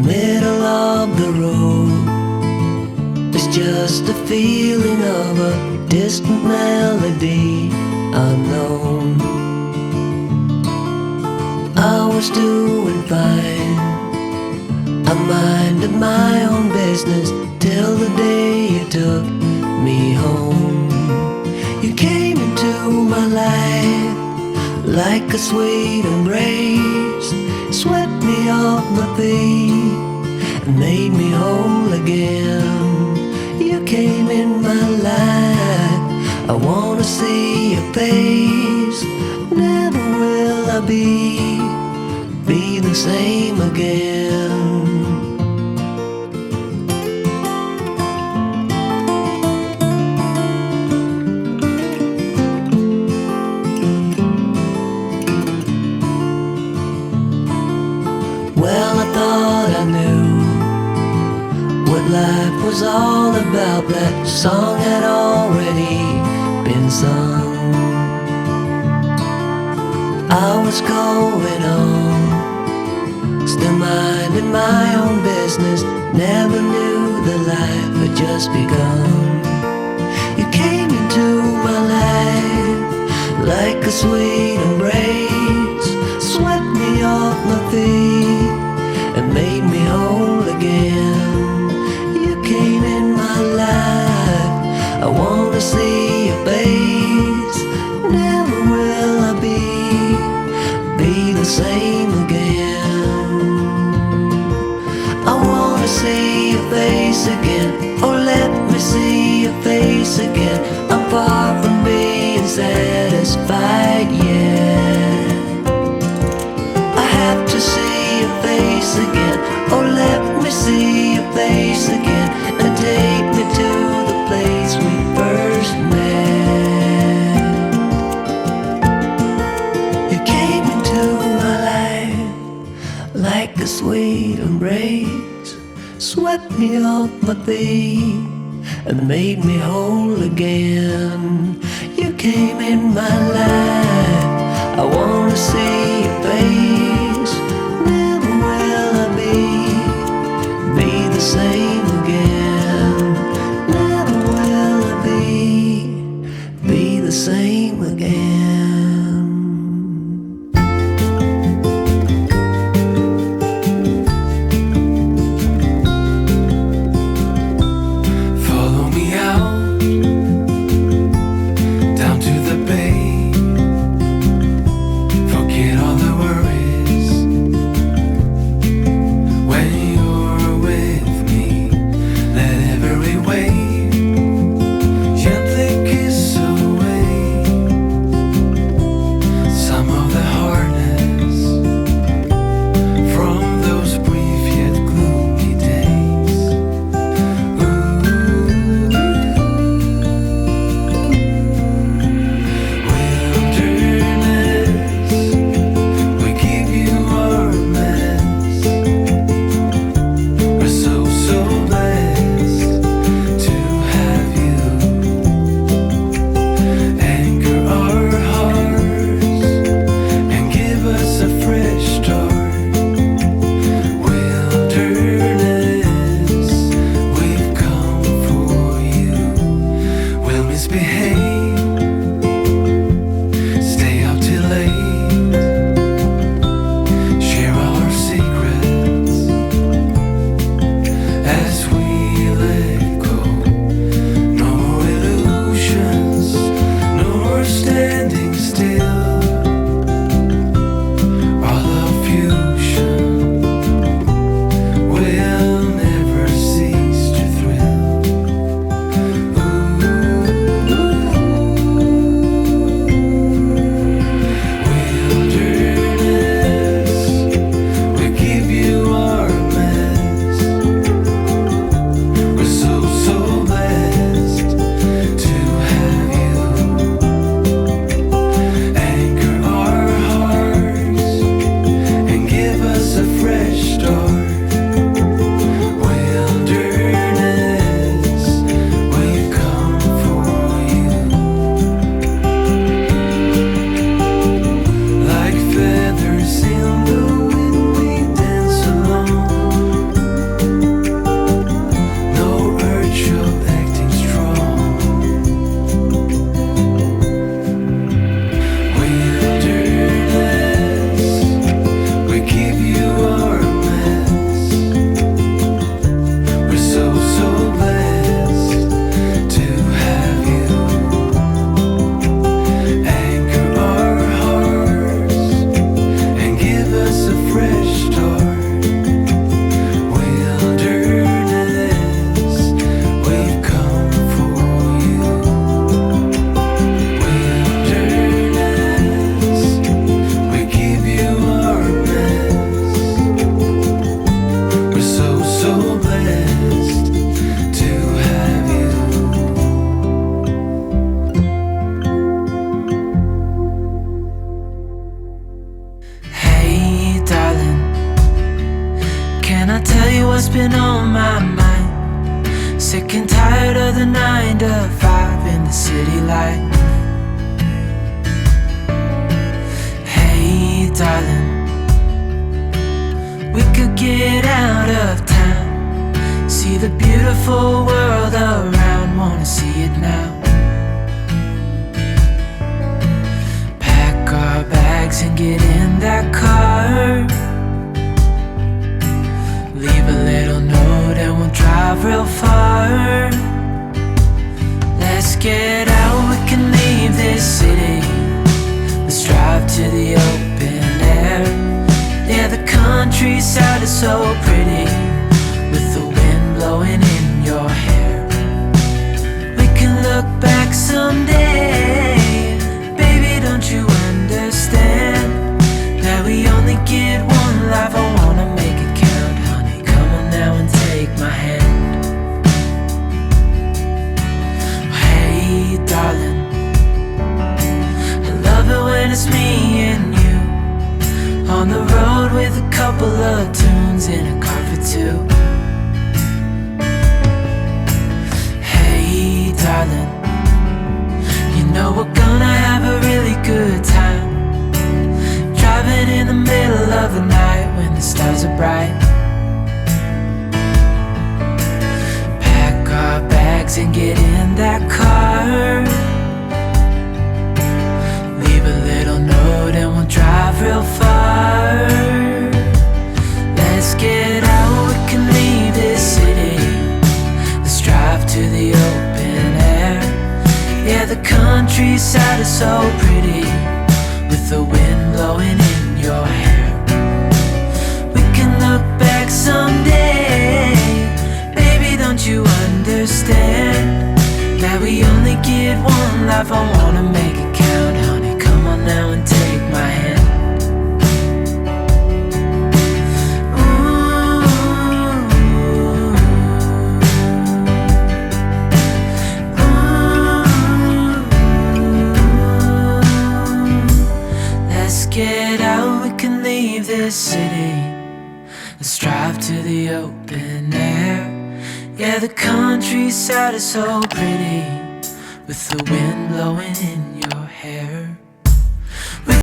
middle of the road. It's just a feeling of a distant melody unknown. I was doing fine, I minded my own business till the day you took me home. You came into my life like a sweet embrace, swept me off my feet and made me whole again. You came in my life, I wanna see your face. Never will I be the same again. Well, I thought I knew what life was all about. That song had already been sung. I was going on, still minding my own business. Never knew that life had just begun. You came into my life like a sweet embrace, swept me off my feet and made me whole again. You came in my life, I wanna see your face. Never will I be the same again. I wanna see your face again, oh let me see your face again. I'm far from being satisfied yet. I have to see your face again, oh let me see your face again, and take me to the place we first met. You came into my life like a sweet embrace, swept me off my feet and made me whole again. You came in my life, I wanna see your face. Never will I be the same again. Never will I be the same again. Follow me out down to the bay. Forget all the worries tell you what's been on my mind. Sick and tired of the 9 to 5 in the city life. Hey darling, we could get out of town, see the beautiful world around, wanna see it now. Pack our bags and get in that car, leave a little note and we'll drive real far. Let's get out, we can leave this city. Let's drive to the open air. Yeah, the countryside is so pretty, with the wind blowing in your hair. We can look back someday. Baby, don't you understand that we only get one life? I wanna make it count, honey. Come on now and take my hand. Hey darling, I love it when it's me and you, on the road with a couple of tunes in a car for two. Hey darling, you know we're gonna have a really good time, driving in the middle of the night when the stars are bright. Pack our bags and get in that car, leave a little note and we'll drive real far. Let's get out, we can leave this city. Let's drive to the open air. Yeah, the countryside is so pretty, with the wind blowing in your hair. We can look back someday. Baby, don't you understand that we only get one life? I wanna make it count, honey. Come on now and take my hand. Get out, we can leave this city. Let's drive to the open air. Yeah, the countryside is so pretty, with the wind blowing in your